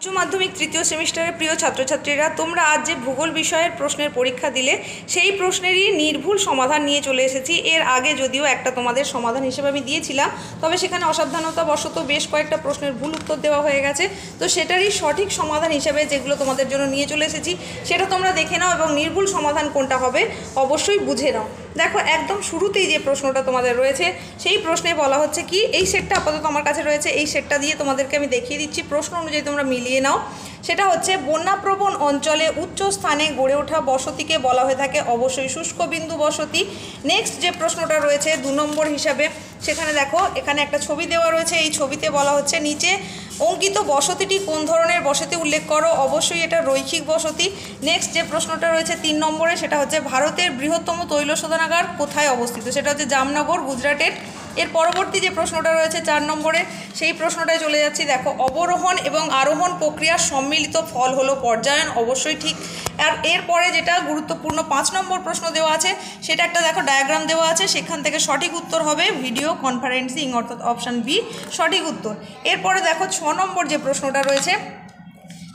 উচ্চ মাধ্যমিক তৃতীয় সেমিস্টারের প্রিয় ছাত্রছাত্রীরা, তোমরা আজ যে ভূগোল বিষয়ের প্রশ্নের পরীক্ষা দিলে সেই প্রশ্নেরই নির্ভুল সমাধান নিয়ে চলে এসেছি। এর আগে যদিও একটা তোমাদের সমাধান হিসেবে আমি দিয়েছিলাম, তবে সেখানে অসাবধানতাবশত বেশ কয়েকটা প্রশ্নের ভুল উত্তর দেওয়া হয়ে গেছে। তো সেটারই সঠিক সমাধান হিসেবে যেগুলো তোমাদের জন্য নিয়ে চলে এসেছি সেটা তোমরা দেখে নাও এবং নির্ভুল সমাধান কোনটা হবে অবশ্যই বুঝে নাও। দেখো, একদম শুরুতেই যে প্রশ্নটা তোমাদের রয়েছে সেই প্রশ্নে বলা হচ্ছে কি, এই সেটটা আপাতত আমার কাছে রয়েছে, এই সেটটা দিয়ে তোমাদেরকে আমি দেখিয়ে দিচ্ছি, প্রশ্ন অনুযায়ী তোমরা মিলিয়ে নাও। সেটা হচ্ছে, বন্যাপ্রবণ অঞ্চলে উচ্চ স্থানে গড়ে ওঠা বসতিকে বলা হয়ে থাকে অবশ্যই শুষ্ক বিন্দু বসতি। নেক্সট যে প্রশ্নটা রয়েছে 2 নম্বর হিসাবে, সেখানে দেখো এখানে একটা ছবি দেওয়া রয়েছে, এই ছবিতে বলা হচ্ছে নিচে অঙ্কিত বসতিটি কোন ধরনের বসতি উল্লেখ করো, অবশ্যই এটা রৈখিক বসতি। নেক্সট যে প্রশ্নটা রয়েছে 3 নম্বরে, সেটা হচ্ছে ভারতের বৃহত্তম তৈল শোধনাগার কোথায় অবস্থিত, সেটা হচ্ছে জামনগর, গুজরাটের। এর পরবর্তী যে প্রশ্নটা রয়েছে 4 নম্বরে, সেই প্রশ্নটায় চলে যাচ্ছি। দেখো, অবরোহণ এবং আরোহণ প্রক্রিয়ার সম্মিলিত ফল হলো পর্যায়ন, অবশ্যই ঠিক। আর এরপরে যেটা গুরুত্বপূর্ণ 5 নম্বর প্রশ্ন দেওয়া আছে, সেটা একটা দেখো ডায়াগ্রাম দেওয়া আছে, সেখান থেকে সঠিক উত্তর হবে ভিডিও কনফারেন্সিং, অর্থাৎ অপশান বি সঠিক উত্তর। এরপরে দেখো 6 নম্বর যে প্রশ্নটা রয়েছে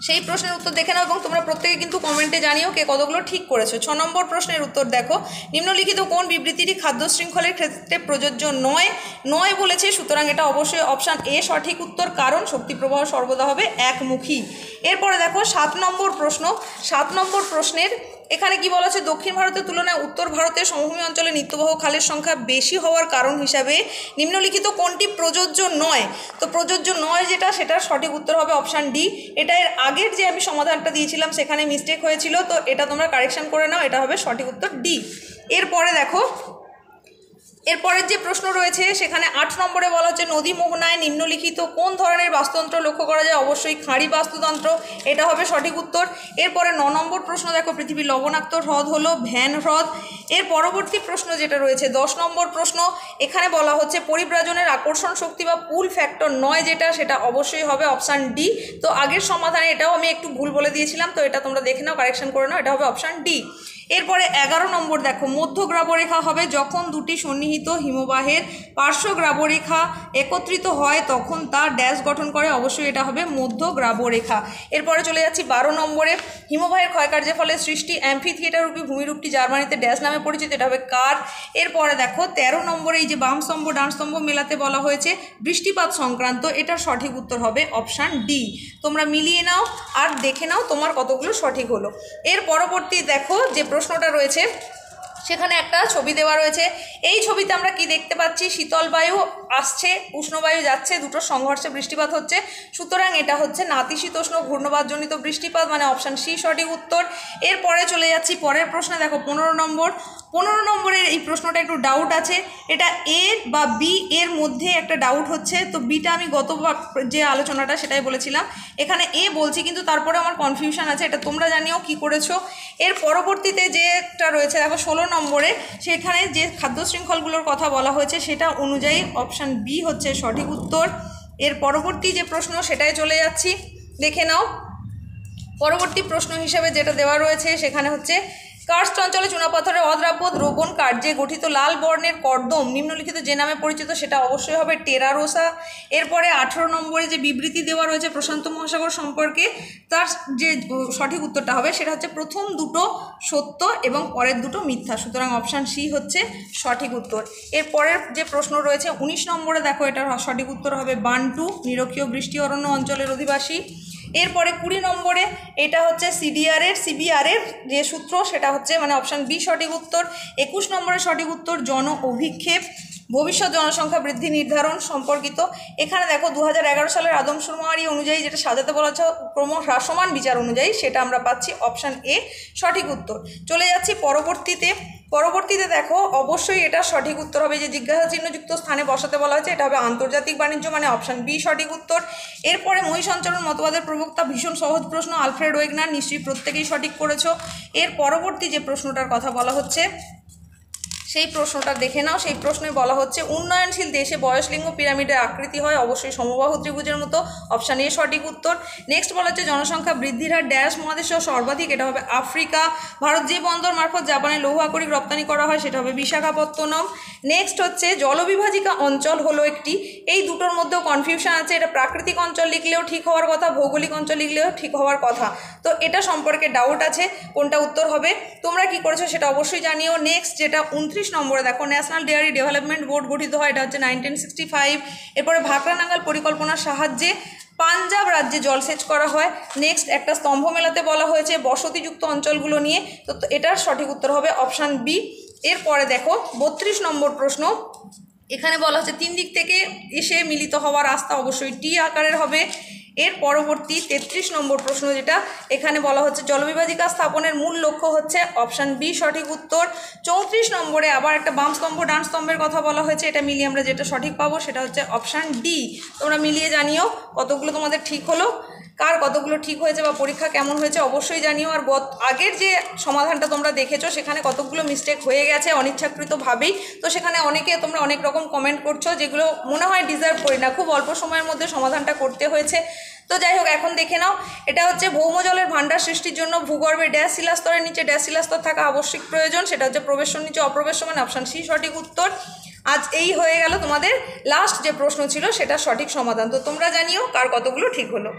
সেই প্রশ্নের উত্তর দেখে নাও এবং তোমরা প্রত্যেকে কিন্তু কমেন্টে জানিও কে কতগুলো ঠিক করেছো। 6 নম্বর প্রশ্নের উত্তর দেখো, নিম্নলিখিত কোন বিবৃতিটি খাদ্য শৃঙ্খলের ক্ষেত্রে প্রযোজ্য নয় বলেছে, সুতরাং এটা অবশ্যই অপশান এ সঠিক উত্তর, কারণ শক্তি প্রবাহ সর্বদা হবে একমুখী। এরপরে দেখো 7 নম্বর প্রশ্ন, 7 নম্বর প্রশ্নের এখানে কি বলা আছে, দক্ষিণ ভারতের তুলনায় উত্তর ভারতের সমভূমি অঞ্চলে নিত্যবহ খালের সংখ্যা বেশি হওয়ার কারণ হিসাবে নিম্নলিখিত কোনটি প্রযোজ্য নয়। তো প্রযোজ্য নয় যেটা, সেটার সঠিক উত্তর হবে অপশান ডি। এটা এর আগের যে আমি সমাধানটা দিয়েছিলাম সেখানে মিস্টেক হয়েছিল, তো এটা তোমরা কারেকশন করে নাও, এটা হবে সঠিক উত্তর ডি। এরপরে দেখো, এরপরের যে প্রশ্ন রয়েছে সেখানে 8 নম্বরে বলা হচ্ছে, নদী মোহনায় নিম্নলিখিত কোন ধরনের বাস্তুতন্ত্র লক্ষ্য করা যায়, অবশ্যই খাঁড়ি বাস্তুতন্ত্র, এটা হবে সঠিক উত্তর। এরপরে 9 নম্বর প্রশ্ন দেখো, পৃথিবীর লবণাক্ত হ্রদ হলো ভ্যান হ্রদ। এর পরবর্তী প্রশ্ন যেটা রয়েছে 10 নম্বর প্রশ্ন, এখানে বলা হচ্ছে পরিব্রাজনের আকর্ষণ শক্তি বা পুল ফ্যাক্টর নয় যেটা, সেটা অবশ্যই হবে অপশান ডি। তো আগের সমাধানে এটাও আমি একটু ভুল বলে দিয়েছিলাম, তো এটা তোমরা দেখে নাও, কারেকশন করে নাও, এটা হবে অপশান ডি। এরপরে 11 নম্বর দেখো, মধ্যগ্রাবরেখা হবে যখন দুটি সন্নিহিত হিমবাহের পার্শ্বগ্রাবরেখা একত্রিত হয় তখন তা ড্যাশ গঠন করে, অবশ্যই এটা হবে মধ্যগ্রাবরেখা। এরপরে চলে যাচ্ছি 12 নম্বরে, হিমবাহের ক্ষয়কার্যের ফলে সৃষ্টি অ্যাম্ফিথিয়েটার রূপী ভূমিরূপটি জার্মানিতে ড্যাশ নামে পরিচিত, এটা হবে কার। এরপরে দেখো 13 নম্বরে, এই যে বাম স্তম্ভ ডান স্তম্ভ মেলাতে বলা হয়েছে বৃষ্টিপাত সংক্রান্ত, এটার সঠিক উত্তর হবে অপশান ডি। তোমরা মিলিয়ে নাও আর দেখে নাও তোমার কতগুলো সঠিক হলো। এর পরবর্তী দেখো যে প্রশ্নটা রয়েছে সেখানে একটা ছবি দেওয়া রয়েছে, এই ছবিতে আমরা কি দেখতে পাচ্ছি, শীতল বায়ু আসছে উষ্ণবায়ু যাচ্ছে, দুটো সংঘর্ষে বৃষ্টিপাত হচ্ছে, সুতরাং এটা হচ্ছে নাতিশীতোষ্ণ ঘূর্ণবাদজনিত বৃষ্টিপাত, মানে অপশান সি সঠিক উত্তর। এরপরে চলে যাচ্ছি পরের প্রশ্নে, দেখো 15 নম্বর, 15 নম্বরের এই প্রশ্নটা একটু ডাউট আছে, এটা এ বা বি এর মধ্যে একটা ডাউট হচ্ছে, তো বিটা আমি গতবার যে আলোচনাটা সেটাই বলেছিলাম, এখানে এ বলছি কিন্তু তারপরে আমার কনফিউশন আছে, এটা তোমরা জানিও কি করেছো। এর পরবর্তীতে যেটা রয়েছে দেখো 16 নম্বরে, সেখানে যে খাদ্য শৃঙ্খলগুলোর কথা বলা হয়েছে সেটা অনুযায়ী অপশান বি হচ্ছে সঠিক উত্তর। এর পরবর্তী যে প্রশ্ন সেটাই চলে যাচ্ছি, দেখে নাও। পরবর্তী প্রশ্ন হিসেবে যেটা দেওয়া রয়েছে সেখানে হচ্ছে, কার্স্ট অঞ্চলে চুনাপাথরের অদ্রাব্য দ্রবণ কার্যে গঠিত লাল বর্ণের কর্দম নিম্নলিখিত যে নামে পরিচিত, সেটা অবশ্যই হবে টেরারোসা। এরপরে 18 নম্বরে যে বিবৃতি দেওয়া রয়েছে প্রশান্ত মহাসাগর সম্পর্কে, তার যে সঠিক উত্তরটা হবে সেটা হচ্ছে প্রথম দুটো সত্য এবং পরের দুটো মিথ্যা, সুতরাং অপশান সি হচ্ছে সঠিক উত্তর। এরপরের যে প্রশ্ন রয়েছে 19 নম্বরে, দেখো এটার সঠিক উত্তর হবে বান্টু, নিরক্ষীয় বৃষ্টি অরণ্য অঞ্চলের অধিবাসী। এরপরে 20 নম্বরে এটা হচ্ছে সিবিআরের যে সূত্র সেটা হচ্ছে মানে অপশান বি সঠিক উত্তর। 21 নম্বরের সঠিক উত্তর জন অভিক্ষেপ, ভবিষ্যৎ জনসংখ্যা বৃদ্ধি নির্ধারণ সম্পর্কিত। এখানে দেখো 2011 সালের আদমশুমারি অনুযায়ী যেটা সাজাতে বলা হচ্ছে ক্রমহ্রাসমান বিচার অনুযায়ী, সেটা আমরা পাচ্ছি অপশান এ সঠিক উত্তর। চলে যাচ্ছি পরবর্তীতে দেখো অবশ্যই এটা সঠিক উত্তর হবে, যে জিজ্ঞাসা চিহ্নযুক্ত স্থানে বসাতে বলা হয়েছে, এটা হবে আন্তর্জাতিক বাণিজ্য, মানে অপশান বি সঠিক উত্তর। এরপরে মহিষঞ্চরণ মতবাদের প্রবক্তা, ভীষণ সহজ প্রশ্ন, আলফ্রেড ওয়েগনার, নিশ্চয়ই প্রত্যেকেই সঠিক করেছো। এর পরবর্তী যে প্রশ্নটার কথা বলা হচ্ছে সেই প্রশ্নটা দেখে নাও, সেই প্রশ্নে বলা হচ্ছে উন্নয়নশীল দেশে বয়সলিঙ্গ পিরামিডের আকৃতি হয় অবশ্যই সমবাহু ত্রিভুজের মতো, অপশান এ সঠিক উত্তর। নেক্সট বলা হচ্ছে জনসংখ্যা বৃদ্ধির হার ড্যাশ মহাদেশে সর্বাধিক, এটা হবে আফ্রিকা। ভারত যে বন্দর মারফত জাপানে লৌহ আকরিক রপ্তানি করা হয় সেটা হবে বিশাখাপত্তনম। নেক্সট হচ্ছে জলবিভাজিকা অঞ্চল হলো একটি, এই দুটোর মধ্যেও কনফিউশন আছে, এটা প্রাকৃতিক অঞ্চল লিখলেও ঠিক হওয়ার কথা, ভৌগোলিক অঞ্চল লিখলেও ঠিক হওয়ার কথা, তো এটা সম্পর্কে ডাউট আছে কোনটা উত্তর হবে। তোমরা কি করেছো সেটা অবশ্যই জানিও। নেক্সট যেটা 29 নম্বরে দেখো, ন্যাশনাল ডেয়ারি ডেভেলপমেন্ট বোর্ড গঠিত হয়, এটা হচ্ছে 1965। এরপরে ভাকরা নাগাল পরিকল্পনার সাহায্যে পাঞ্জাব রাজ্যে জলসেচ করা হয়। নেক্সট একটা স্তম্ভ মেলাতে বলা হয়েছে বসতিযুক্ত অঞ্চলগুলো নিয়ে, তো এটার সঠিক উত্তর হবে অপশান বি। এরপরে দেখো 32 নম্বর প্রশ্ন, এখানে বলা হচ্ছে 3 দিক থেকে এসে মিলিত হওয়ার রাস্তা অবশ্যই টি আকারের হবে। এর পরবর্তী 33 নম্বর প্রশ্ন, যেটা এখানে বলা হচ্ছে জলবিভাজিকা স্থাপনের মূল লক্ষ্য হচ্ছে অপশান বি সঠিক উত্তর। 34 নম্বরে আবার একটা বাম স্তম্ভ ডান স্তম্ভের কথা বলা হয়েছে, এটা মিলিয়ে আমরা যেটা সঠিক পাবো সেটা হচ্ছে অপশান ডি। তোমরা মিলিয়ে জানিও কতগুলো তোমাদের ঠিক হলো, কার কতগুলো ঠিক হয়েছে বা পরীক্ষা কেমন হয়েছে অবশ্যই জানিও। আর আগের যে সমাধানটা তোমরা দেখেছো সেখানে কতগুলো মিস্টেক হয়ে গেছে অনিচ্ছাকৃতভাবেই, তো সেখানে অনেকে তোমরা অনেক রকম কমেন্ট করছো যেগুলো মনে হয় ডিজার্ভ করি না, খুব অল্প সময়ের মধ্যে সমাধানটা করতে হয়েছে। তো যাই হোক, এখন দেখে নাও, এটা হচ্ছে ভৌমজলের ভাণ্ডার সৃষ্টির জন্য ভূগর্ভে ড্যাশ শিলাস্তরের নিচে ড্যাশ শিলাস্তর থাকা আবশ্যিক প্রয়োজন, সেটা হচ্ছে প্রবেশন নিচে অপ্রবেশ্য, মানে অপশান সি সঠিক উত্তর। আজ এই হয়ে গেল তোমাদের লাস্ট যে প্রশ্ন ছিল সেটা সঠিক সমাধান। তো তোমরা জানিও কার কতগুলো ঠিক হলো।